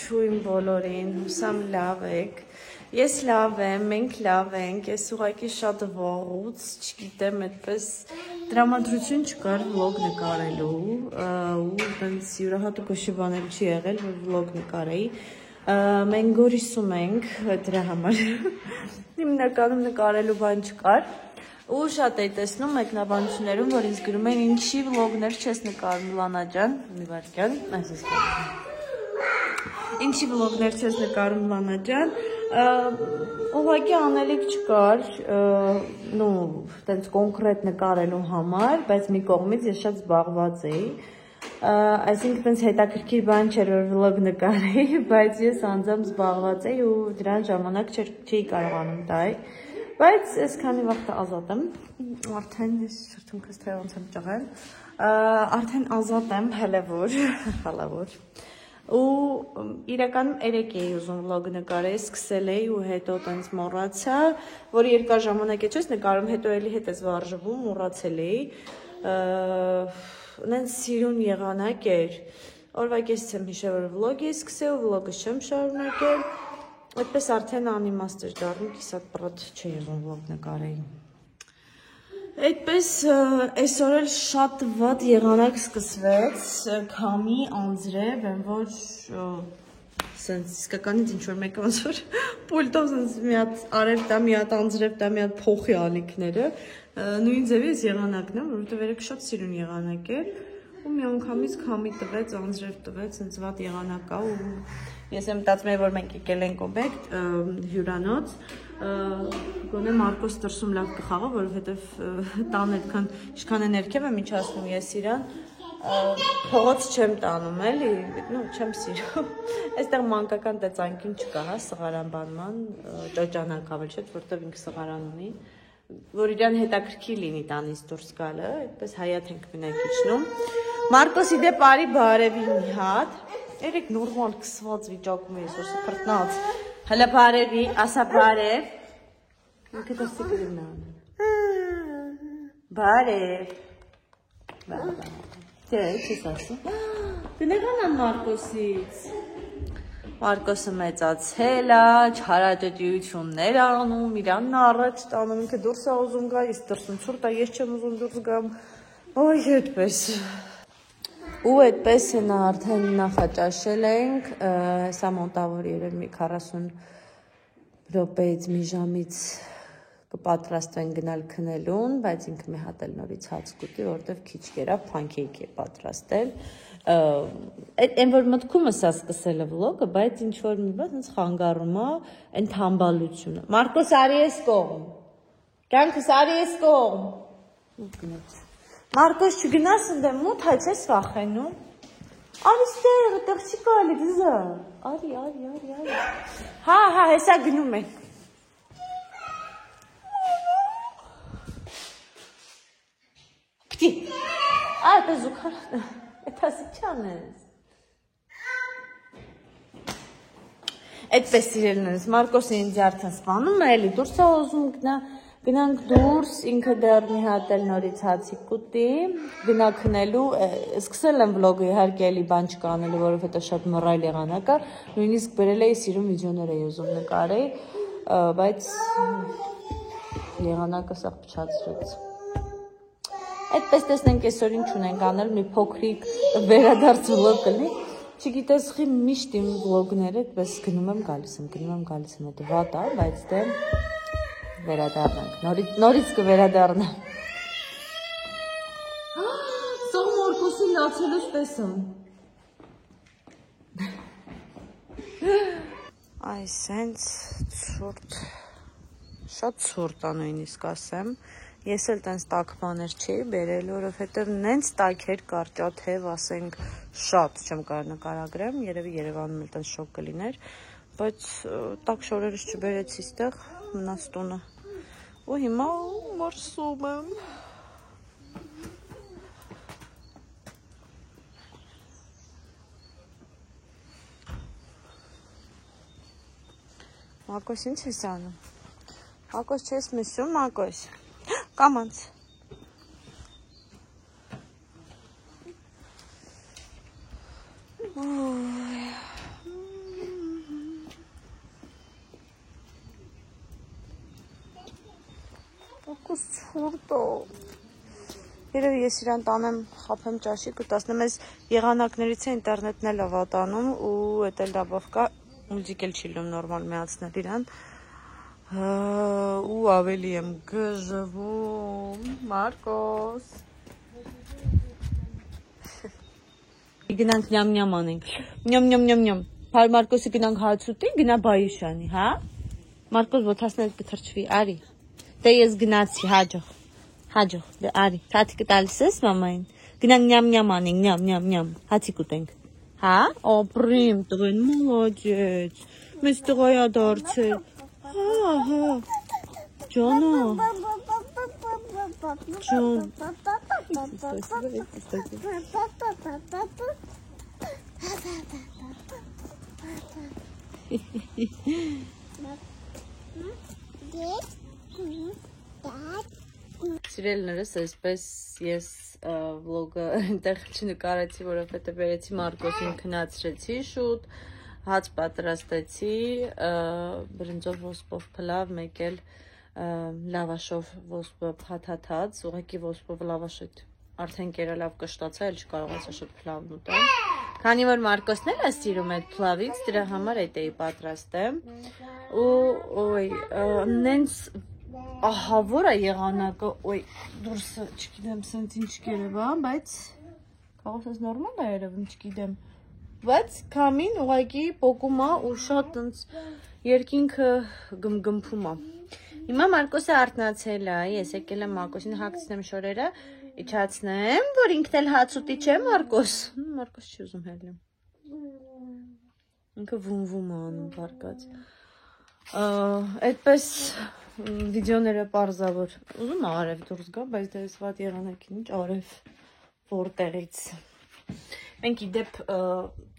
ողջույն բոլորին, հուսամ լավ եք, ես լավ եմ, մենք լավ ենք, ես ուղղակի շատ վաղուց, չգիտեմ, այդպես տրամադրություն չկար վլոգ նկարելու, ու տենց յուրահատուկ հաշիվանել չի եղել, որ վլոգ նկարեի, մենք Գորիսում ենք, դրա համար հիմնականում նկարելու բան չկար, ու շատ էի տեսնում մեկնաբանություններում, որ ինձ գրում են ինչի վլոգներ չես նկարում Լանա ջան, մի վայրկյան, ինչի վլոգներ չես նկարում Լանա ջան, ուղղակի անելիք չկար, նու, տենց կոնկրետ նկարելու համար, բայց մի կողմից ես շատ զբաղված էի, այսինքն տենց հետաքրքիր բան չէր, որ վլոգ նկարեի, բայց ես անձամբ զբաղված էի ու դրան ժամանակ չէի կարողանում տալ, բայց ես քանի վաղ ազատ եմ, արդեն ես շրթունքս թե ոնց եմ ճղել, արդեն ազատ եմ, հալավոր, ու իրականում երեկ էի ուզում վլոգ նկարել, սկսել էի ու հետո տենց մոռացա, որ երկար ժամանակ է չես նկարում, հետո էլի հետ ես վարժվում, մոռացել էի, նենց սիրուն եղանակ էր, օրվա կեսից եմ հիշել, որ վլոգ էի սկսել ու վլոգը չեմ շարունակել, այդպես արդեն անիմաստ էր դառնում, կիսատ պրոտ չի եղում վլոգ նկարեի։ Այդպես այսօր էլ շատ վատ եղանակ սկսվեց, քամի, անձրև, են որ սենց իսկականից ինչ-որ մեկ ոնց որ պուլտով սենց մի հատ արև տա, մի հատ անձրև տա, մի հատ փոխի ալիքները, նույն ձևի ես եղանակն եմ, որովհետև երեք շատ սիրուն եղանակ էր, ու մի անգամից քամի տվեց, անձրև տվեց, սենց վատ եղանակ կա ու ես եմ մտածում եմ, որ մենք եկել ենք օբյեկտ հյուրանոց, գոնե Մարկոս դրսում լավ կխաղա, որովհետև տան այդքան ինչքան է ներքև եմ իջացնում ես իրան, փողոց չեմ տանում էլի, նո չեմ սիրում, այստեղ մանկական տեցանկյուն չկա, հա, սղարան բանման, ճոճանակ ավել չէ, որտեղ ինքը սղարան ունի, որ իրան հետաքրքիր լինի տանից դուրս գալը, այդպես հայատ ենք մենակ իջնում, Մարկոսի դե բարի բարևի մի հատ, երեք նորմալ կսված վիճակում ես, որ սպրտնած, հլը բարևի, ասա բարև, ինքը դրսի գրում բարև, դե, չես ասում, դնեղան Մարկոսից, Մարկոսը մեծացել է, չարաճճիություններ անում, իրանն առաջ տանում, ինքը դուրս է ուզում գա, ես դրսում ցուրտ է, ես չեմ ուզում դուրս գամ, ոյ այդպես, ու այդպես հնա արդեն նախաճաշել ենք, հեսա մոնտավոր երև մի 40 րոպեից մի ժամից կպատրաստվեն գնալ քնելուն, բայց ինքը մի հատ էլ նորից հաց կուտի, որտև քիչ կերավ փանքեյք է պատրաստել, այն որ մտքումս է սկսելը վլոգը, բայց ինչ որ մի բան ինձ խանգարում է այն թամբալությունը։ Մարկոս արի ես կողմ։ Կյանքս արի ես կողմ։ Մարկոս չգնաս ընդ մութ հայ չես վախենում։ Արի ստեղ, այդտեղ չի կարելի դզա։ Արի։ Հա, հեսա գնում ենք։ Պտի։ Այդպես զուքար։ Այդ ասի չան ես։ Այդպես սիրելն ես, Մարկոսը ինձ արդեն սպանում է, էլի դուրս է ուզում գնանք դուրս, ինքը դեռ մի հատ էլ նորից հացի կուտի, գնա քնելու, սկսել եմ վլոգը իհարկե էլի բան չկանելու, որովհետև շատ մռայլ եղանակ է, նույնիսկ բերել էի սիրում վիդեոներ էի ուզում նկարեի, բայց եղանակը սաղ փչացրեց։ Այդպես տեսնենք այսօր ինչ ունենք անել, մի փոքրիկ վերադարձ վլոգ կլինի, չգիտես խի միշտ իմ վլոգները այդպես գնում եմ գալիս եմ, այդ վատ է, բայց դե վերադառնանք, նորից կվերադառնամ։ Սող Մարկոսի լացելուց տեսամ։ Այս հենց ցուրտ, շատ ցուրտ է նույնիսկ ասեմ, ես էլ տենց տաք բաներ չէի բերել, որովհետև նենց տաք էր կարճաթև, ասենք շատ չեմ կարող նկարագրեմ, երևի Երևանում էլ տենց շոկ կլիներ, բայց տաք շորերս չբերեցի ստեղ, մնաց տունը, ու հիմա մարսում եմ։ Մարկոս ինչ ես անում, Մարկոս չես մսում, Մարկոս, կամանց, Ակուս ցուրտո։ Երևի ես իրան տանեմ, խափեմ ճաշի, կտասնեմ ես եղանակներից է ինտերնետն էլ ավատանում ու էդ էլ լավով կա, մուզիկ էլ չի լում նորմալ միացնել իրան ու ավելի եմ գժվում, Մարկոս։ Գնանք նյամ-նյամ անենք, նյամ-նյամ-նյամ-նյամ, հայ Մարկոսի գնանք հաց ուտի, գնա բայիշանի, հա? Մարկոս ոտասնել կթրջվի, արի, դե ես գնացի, հաջող, դե արի, թաթիկը տալիս ես մամային, գնանք նյամ-նյամ անենք, նյամ-նյամ-նյամ, հացիկ ուտենք, հա? Ապրիմ, տղեն, մոլոջեց, մեզ տղայա դարձել, հա, ջանա, ջան, Սիրելներս, այսպես ես վլոգը այնտեղ չնկարեցի, որովհետև վերեցի Մարկոսին քնացրեցի շուտ, հաց պատրաստեցի, բրինձով ոսպով փլավ, մեկ էլ լավաշով ոսպը փաթաթած, ուղղակի ոսպով լավաշը արդեն կերալավ կշտացա, էլ չկարողացա շուտ փլավն ուտեմ։ Քանի որ Մարկոսն էլ է սիրում այդ փլավից, դրա համար այդ էի պատրաստեմ։ Ու նենց ահա որ է եղանակը, ոյ դուրսը չգիտեմ սենց ինչ կերև, բայց կարող ես նորմալ է երևում, չգիտեմ, բայց քամին ուղղակի պոկում է ու շատ տենց երկինքը գմգմփում է։ Հիմա Մարկոսը արթնացել է, ես եկել եմ Մարկոսին հագցնեմ շորերը, իջացնեմ, որ ինքն էլ հաց ուտի չէ Մարկոս։ Մարկոս չի ուզում հելնեմ։ Ինքը վում-վում է անում բարկած։ Այդպես վիդեոները պարզա որ ուզում է արև դուրս գա, բայց դες վատ եղանակին ինչ արև որտեղից։ Մենք իդեպ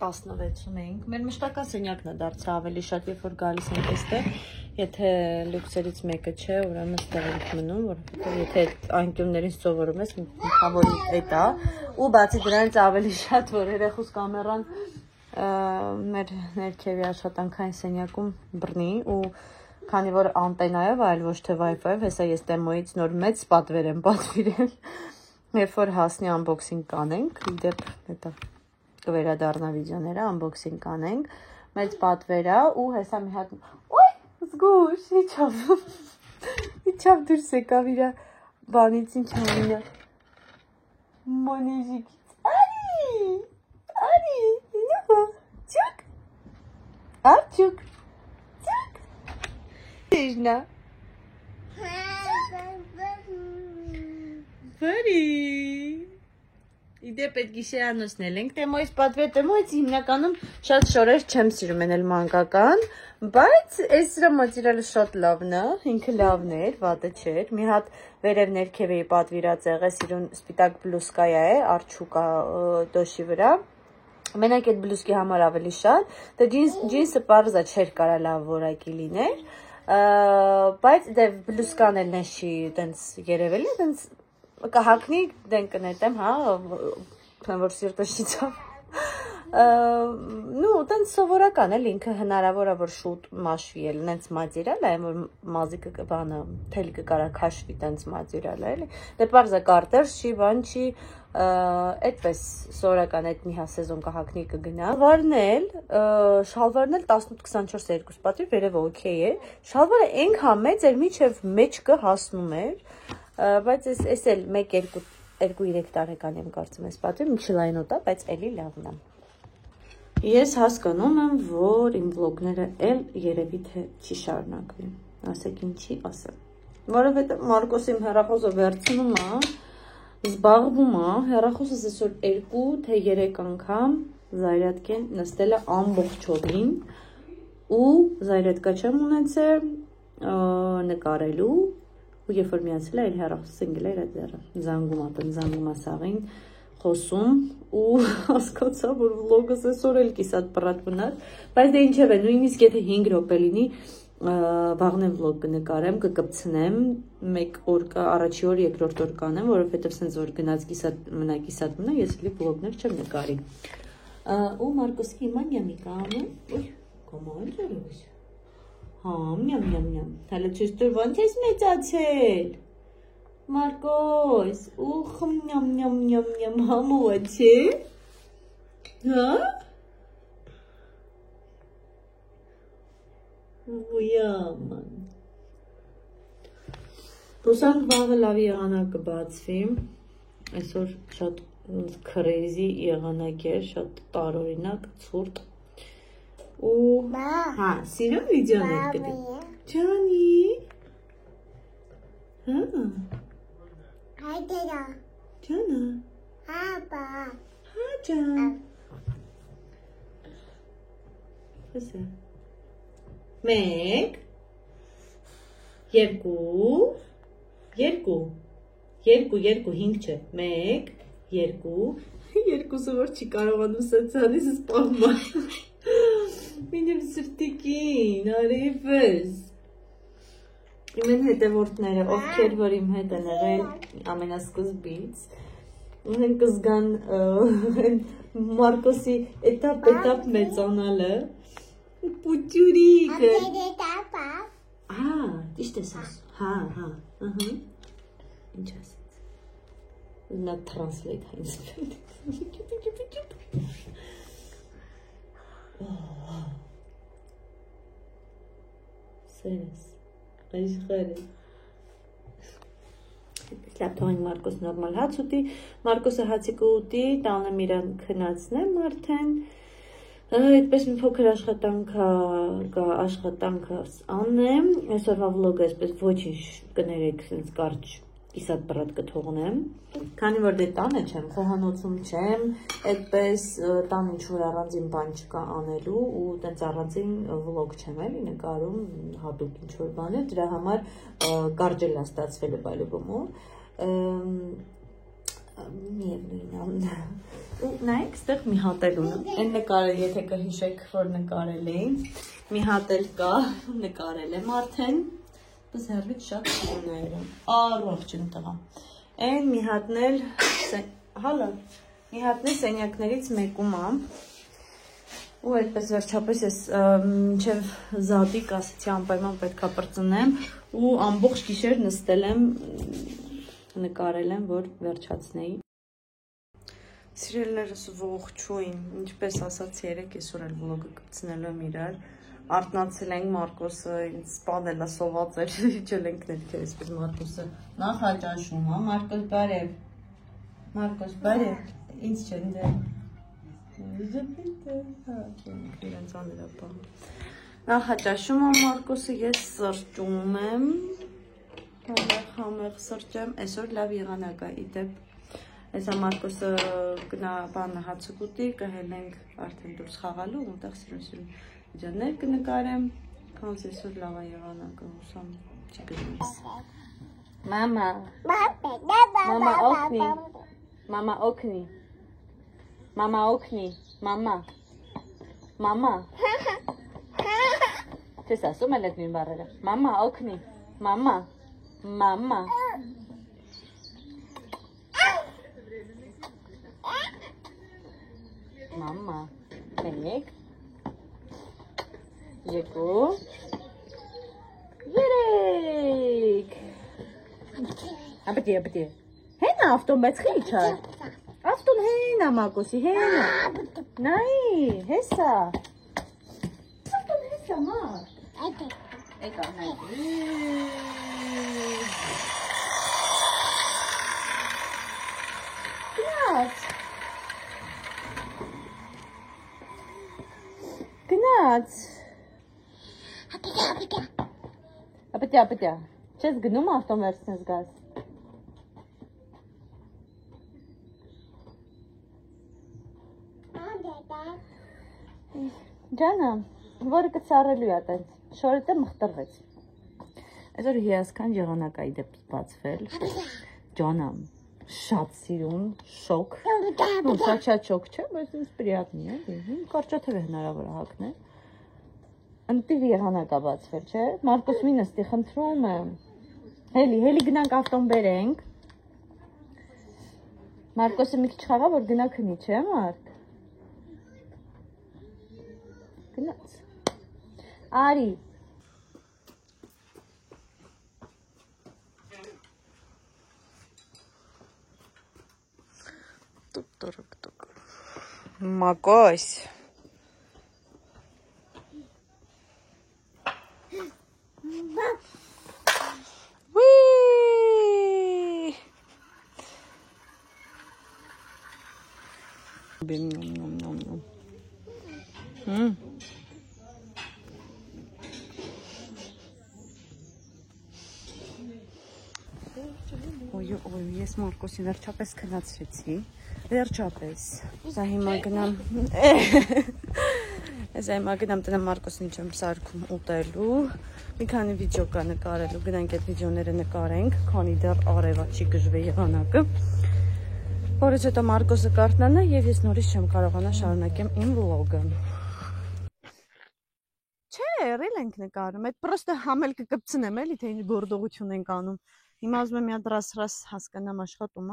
16-ում էինք, մեր մշտական սենյակն է դարձա ավելի շատ, երբ որ գալիս ենք այստեղ, եթե լյուքսերից մեկը չէ, ուրեմն ստեղ ենք մնում, որովհետև եթե անկյուններից սովորում ես, մտավորի էդ է, ու բացի դրանից ավելի շատ, որ երեխուս կամերան մեր ներքևի աշխատանքային սենյակում բռնի ու քանի որ անտենայով այլ ոչ թե Wi-Fi-ով, հեսա ես դեմոյից նոր մեծ պատվեր եմ պատվիրել, երբ որ հասնի unboxing կանենք, իդեպ հետո կվերադառնա վիդեոները, unboxing կանենք, մեծ պատվեր է ու հեսա մի հատ, ոյ, զգուշ, իչավ դուրս եկավ իրա բանից ինչ համինը, մոնեժիկից, արի, Чук. Чук. Тижна. Բարի։ Իդեպ այդ գիշերանոցնել ենք, տեմոյից պատվեր, տեմոյից հիմնականում շատ շորեր չեմ սիրում ենել մանկական, բայց այս սրա մատիրալը շատ լավն է, ինքը լավն էր, վատը չէր, մի հատ վերև ներքև էի պատվիրած եղես իրուն սպիտակ բլուսկայա է, արջուկա դոշի վրա, Մենակ այդ բլուսկի համար ավելի շատ, դե ջինսը պարզա չէր կարա լավ որակի լիներ, բայց դե բլուսկան էլ նեշի դենց երևելի, դենց կհակնի դեն կնետեմ, հա, որ սիրտը շիցավ, նու դենց սովորական էլ ինքը հնարավոր է որ շուտ մաշվի էլ, նենց մատիրալ է, որ մազիկը կբանը, թելքը կարա քաշվի դենց մատիրալ է, դե պարզա կարտեր չի, բան չի, այդպես սովորական այդ մի հասեզոն կհակնի կգնա, շալվարն էլ 18-24 պատվի վերև օքեյ է, շալվարը ենք համեծ էր միջև մեջքը հասնում էր, բայց ես էլ 1-2-3 տարեկան եմ կարծում ես պատվի, միջլայնոտ է, բայց էլի լավն է։ Ես հասկանում եմ, որ իմ վլոգները էլ երևի թե չի շարունակվի, ասեք ինչի ասեմ, որովհետև Մարկոսի իմ հեռախոսը վերցնում է, զբաղվում է, հեռախոսս այսօր 2 թե 3 անգամ զայրատկեն նստել է ամբողջովին ու զայրատկա չեմ ունեցել նկարելու ու երբ որ միացել է իր հեռախոսը ընկել էր այդ դերը, զանգում է սաղին, խոսում ու հասկացա, որ վլոգս այսօր էլ կիսատ պռատ բնար, բայց դե ինչև է, նույնիսկ եթե 5 րոպե լինի վաղնե վլոգ կնկարեմ, կկպցնեմ, մեկ օր առաջի օր, երկրորդ օր կանեմ, որովհետև սենց որ գնաց կիսատ մնա, ես էլի վլոգներ չեմ նկարի։ Ու Մարկոսի հիմա նյամի կանում, ոյ, կոման ջերուս, համ, նյամ, հալը չուս տուր ոնց ես մեծացել, Մարկոս, ուխ, նյամ, համու է, չէ, հա, ույաման, հուսանք վաղը լավ եղանակ կբացվի, այսօր շատ crazy եղանակ էր, շատ տարօրինակ, ցուրտ, ու, հա, սիրում վիդեոն եք գտի, ջանի, հա, ջանա, հա ջան, հսա, մեկ, երկու, հինգ չէ, մեկ, երկուսը որ չի կարողանում սեցանիս սպարմա, մինեմ սրտիկին, արիվս, իմ են հետևորդները, ովքեր որ իմ հետ են եղել ամենասկզբից, են կզգան Մարկոսի էտապ մեծանալը, պուտյուրիկը, ճիշտ ես ասում, հա, ինչ ասեց, նա տրանսլեյտ հայնց սերես, աշխարը, լավ թողենք Մարկոս նորմալ հաց ուտի, Մարկոսը հացիկը ուտի, տանեմ իրան քնացնեմ արդեն, այդպես մի փոքր աշխատանքը անեմ, այսօրվա վլոգը այսպես ոչինչ կներեք, սենց կարճ կիսատ բրատ կթողնեմ, քանի որ դե տանը չեմ, խոհանոցում չեմ, այդպես տան ինչ-որ առանձին բան չկա անելու ու տենց առանձին վլոգ չեմ էլի նկարում հատուկ ինչ-որ բան է, դրա համար կարճ էլ ստացվել է բալուբոմու, միևնույն ու նայեք, ստեղ մի հատ էլ ունեմ, են նկարել, եթե կհիշեք, որ նկարել էին, մի հատ էլ կա, նկարել եմ արդեն, բս հեռվից շատ շունայր եմ, առողջն տղա, են մի հատն էլ, հալա, մի հատն էլ սենյակներից մեկում ամ, ու այդպես վերջապես ես մինչև զատիկ ասեցի անպայման պետքա պրծնեմ ու ամբողջ գիշեր նստել եմ, նկարել եմ, որ վերջացնեի։ Սիրելներս ողջույն, ինչպես ասաց երեկ, այսօր էլ վլոգը կպցնելու եմ իրար, արթնացել ենք Մարկոսը, ինձ սպանել է, սոված էր, իջել ենք ներքև, այսպես Մարկոսը նախ հաճաշում, հա, Մարկոս բարև, Մարկոս բարև, ինձ չեն դե, իրենց աներապահ, նախ հաճաշում է Մարկոսը, ես սրճում եմ, համեղ սրճեմ, այսօր լավ եղանակ է, իդեպ, այսա Մարկոսը կնա բանը հացուկ ուտի, կհելենք արդեն դուրս խաղալու, ունտեղ սիրուն վիդեոներ կնկարեմ, կանց այսօր լավ է եղանակը, հուսամ չի գնես։ Մամա օգնի, չես ասում էլ այդ նույն բառերը, մամա օգնի, մամա, մեկ, երկու, երեք, ապտի, հենա ավտոն բայց խիչ է, ավտոն հենա Մարկոսի, հենա, նայի, հեսա, ավտոն հեսա մարդ, եկա, նայի, գնաց, ապտյա, չես գնում ավտոն վերցնես գազ, ջանա, որը կծարելու է տենց, շորետը մխտրվեց, այսօր հիասքան եղանակ այ դեպ բացվել, ջանամ, շատ սիրուն, շոկ, շատ շոկ չէ, բայց ինձ պրիատնի է, կարճաթև է հնարավոր հակն է, ընտիր եղանակ է բացվել, չէ, Մարկոս մի նստի, խնդրում եմ, հելի գնանք ավտոն բերենք, Մարկոսը մի քիչ խաղա, որ գնա քնի, չէ Մարկ, գնաց, արի, Մակոս։ Ոյ, ես Մարկոսին վերջապես քնացրեցի, վերջապես, սա հիմա գնամ, տնեմ Մարկոսին չեմ սարքում ուտելու, մի քանի վիդեո կա նկարելու, գնանք այդ վիդեոները նկարենք, քանի դեռ արևա չի գժվե եղանակը, որից հետո Մարկոսը կարտնանա և ես նորից չեմ կարողանա շարունակեմ իմ վլոգը։ Չէ, ռիլ ենք նկարում, այդ պրոստը համել կկպցնեմ էլի, թե ինչ գործողություն ենք անում։ Հիմա ուզում եմ մի հատ ռաս հասկանամ աշխատում,